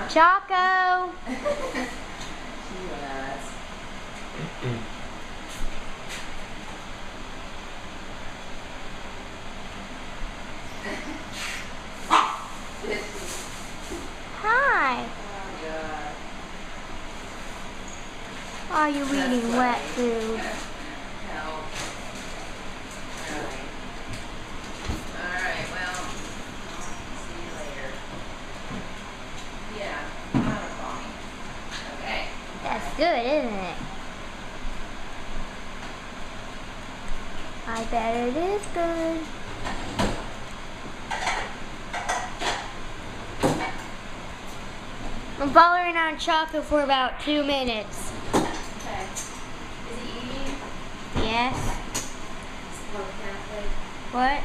Chaco! She was. Hi! Oh, God. Are you eating wet food? Help. Alright, well, see you later. Yeah, not call me. Okay. That's good, isn't it? I bet it is good. I'm following on Chaco for about 2 minutes. Okay. Is he eating? Yes. Is the Pope Catholic? What?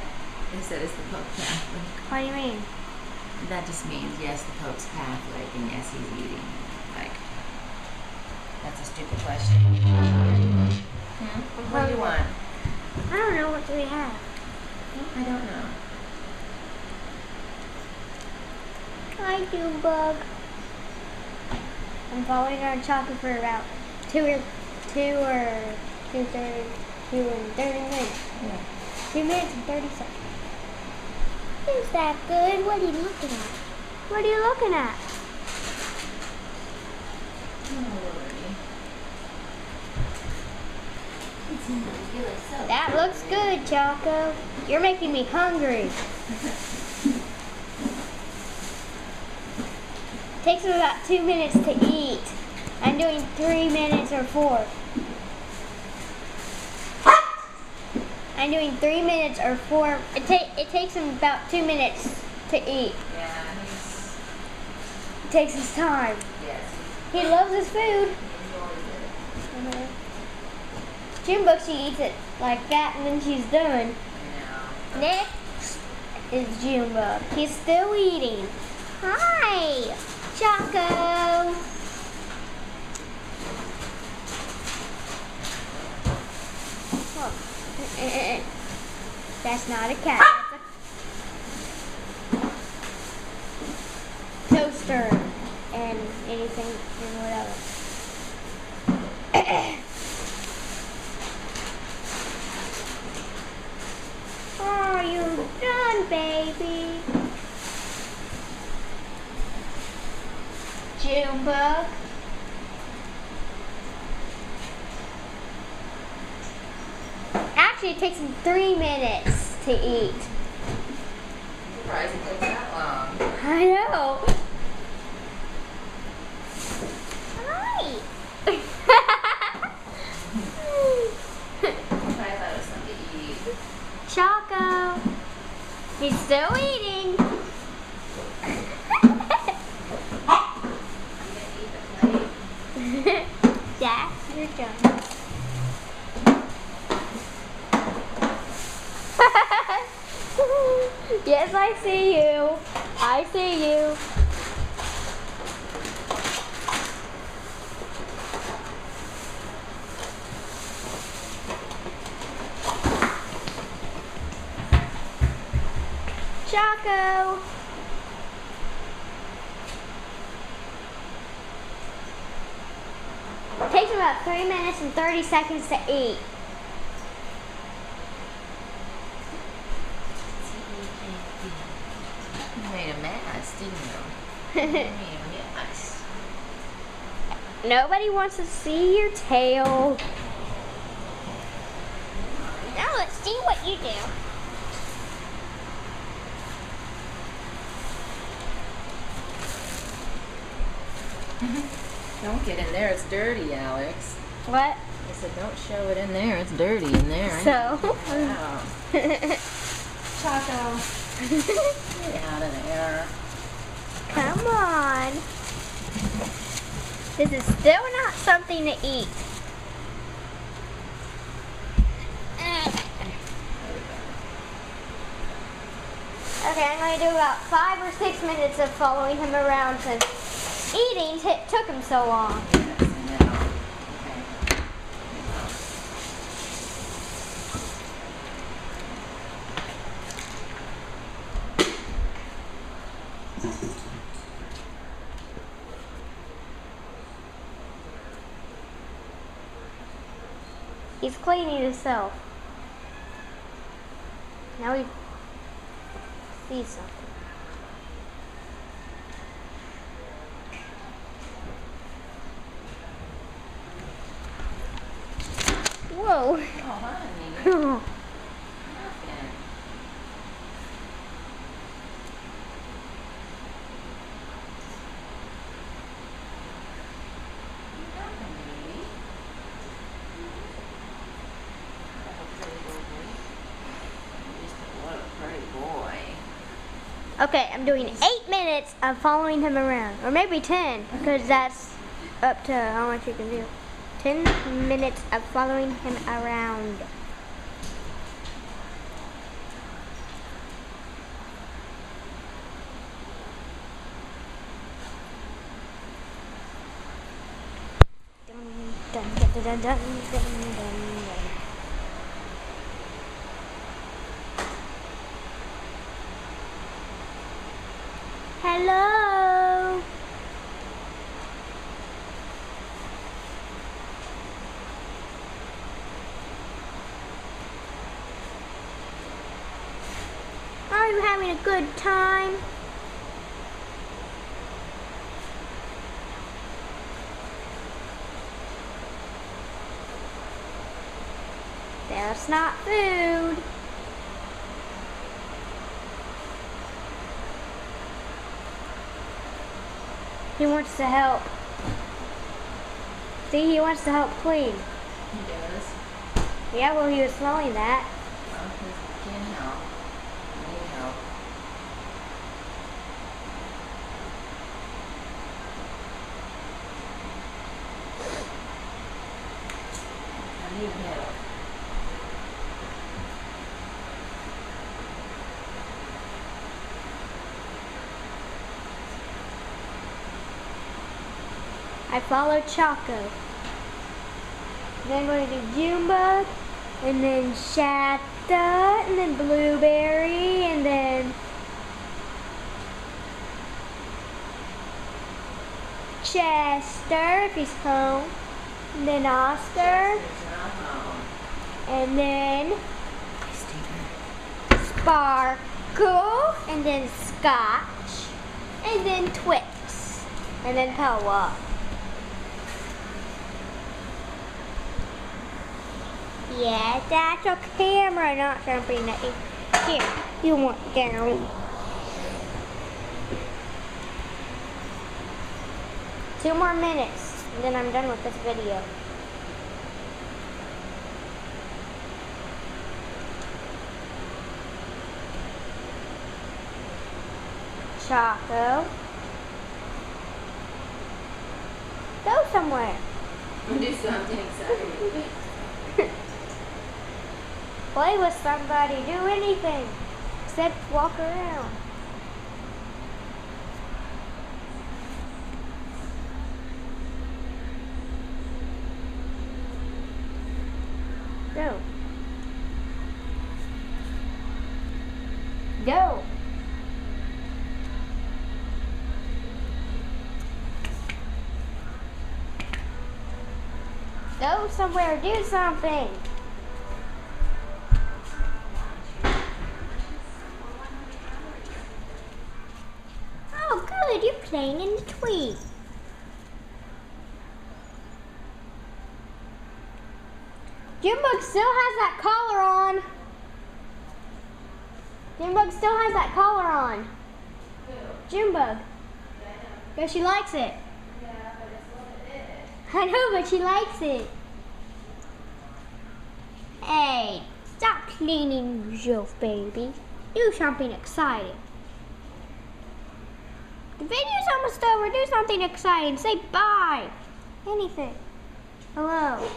They said it's the Pope Catholic. What do you mean? That just means, yes, the Pope's Catholic, and yes, he's eating. Like, that's a stupid question. What do you want? I don't know. What do we have? I don't know. Hi, Junebug. I'm following on Chaco for about 2 and 30 minutes. Yeah. 2 minutes and 30 seconds. Is that good? What are you looking at? What are you looking at? That looks good, Chaco. You're making me hungry. Takes me about 2 minutes to eat. I'm doing 3 minutes or 4. I'm doing 3 minutes or 4. It takes him about 2 minutes to eat. Yeah, It takes his time. yes, He loves his food. he enjoys it. Junebug, she eats it like that and then she's done. I know. Next is Junebug. He's still eating. Hi, Chaco. Oh. That's not a cat. That's a toaster and anything and whatever. Are you done, baby? Junebug. Actually, it takes him 3 minutes to eat. I'm surprised it takes that long. I know. Hi. I thought it was something to eat. Chaco. He's still eating. You gonna eat the plate? Yeah, you're done. Yes, I see you. I see you. Chaco. It takes about 3 minutes and 30 seconds to eat. You made a mess, didn't you? You made a mess. Nobody wants to see your tail. Now let's see what you do. Don't get in there, it's dirty, Alex. What? I said, don't show it in there, it's dirty in there. So. Wow. Chaco. Get out of there. Come on. This is still not something to eat. Okay, I'm going to do about 5 or 6 minutes of following him around since eating took him so long. Yes, I know. Okay. He's cleaning himself. Now he sees something. Whoa. Oh, honey. Nothing. Nothing, baby. What a pretty boy. Okay, I'm doing 8 minutes of following him around. Or maybe 10, because that's up to how much you can do. 10 minutes of following him around. Dun, dun, dun, dun, dun, dun, dun, dun. Hello. Are you having a good time? That's not food. He wants to help. See, he wants to help clean. He does. Yeah, well, he was smelling that. Well, he can't help. I need help. I need help. I followed Chaco. Then we're going to do Junebug, and then Shatta, and then Blueberry, and then Chester, if he's home, and then Oscar, Chester's not home. and then Sparkle, and then Scotch, and then Twix, and then Power. Yeah, that's a camera, not something that you... Here, you want down. Two more minutes, and then I'm done with this video. Chaco. Go somewhere. We'll do something exciting. Play with somebody, do anything, except walk around. Go. Go. Go somewhere, do something. Oh, good, you're playing in the tree. Junebug still has that collar on. Junebug still has that collar on. Junebug. Yeah, she likes it. Yeah, but it's what it is. I know, but she likes it. Hey, stop cleaning yourself, baby. Do something exciting. The video's almost over. Do something exciting. Say bye. Anything. Hello.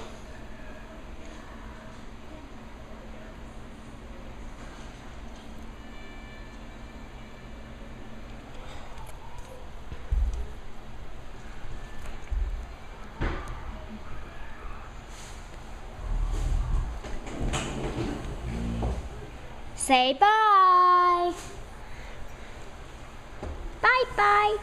Say bye. Bye-bye.